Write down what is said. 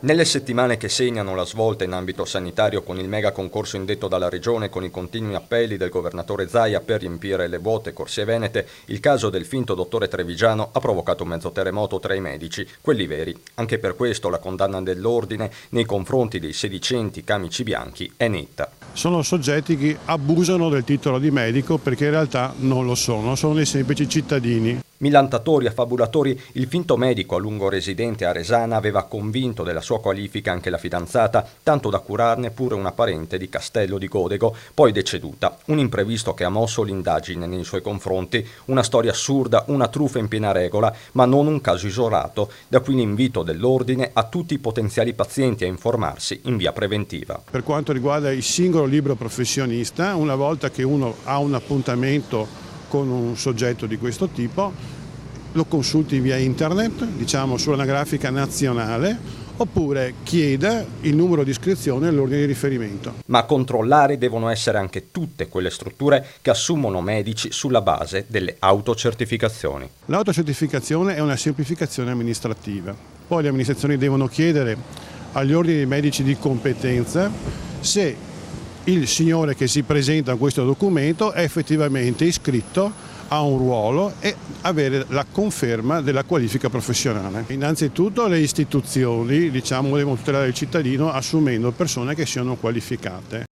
Nelle settimane che segnano la svolta in ambito sanitario con il mega concorso indetto dalla Regione con i continui appelli del governatore Zaia per riempire le vuote corsie venete, il caso del finto dottore Trevigiano ha provocato un mezzo terremoto tra i medici, quelli veri. Anche per questo la condanna dell'ordine nei confronti dei sedicenti camici bianchi è netta. Sono soggetti che abusano del titolo di medico perché in realtà non lo sono dei semplici cittadini. Millantatori, affabulatori, il finto medico a lungo residente a Resana aveva convinto della sua qualifica anche la fidanzata, tanto da curarne pure una parente di Castello di Godego, poi deceduta. Un imprevisto che ha mosso l'indagine nei suoi confronti, una storia assurda, una truffa in piena regola, ma non un caso isolato. Da qui l'invito dell'ordine a tutti i potenziali pazienti a informarsi in via preventiva. Per quanto riguarda il singolo libero professionista, una volta che uno ha un appuntamento con un soggetto di questo tipo, lo consulti via internet, diciamo sull'anagrafica nazionale, oppure chieda il numero di iscrizione all'ordine di riferimento. Ma a controllare devono essere anche tutte quelle strutture che assumono medici sulla base delle autocertificazioni. L'autocertificazione è una semplificazione amministrativa. Poi le amministrazioni devono chiedere agli ordini medici di competenza se il signore che si presenta con questo documento è effettivamente iscritto a un ruolo e avere la conferma della qualifica professionale. Innanzitutto le istituzioni devono tutelare il cittadino assumendo persone che siano qualificate.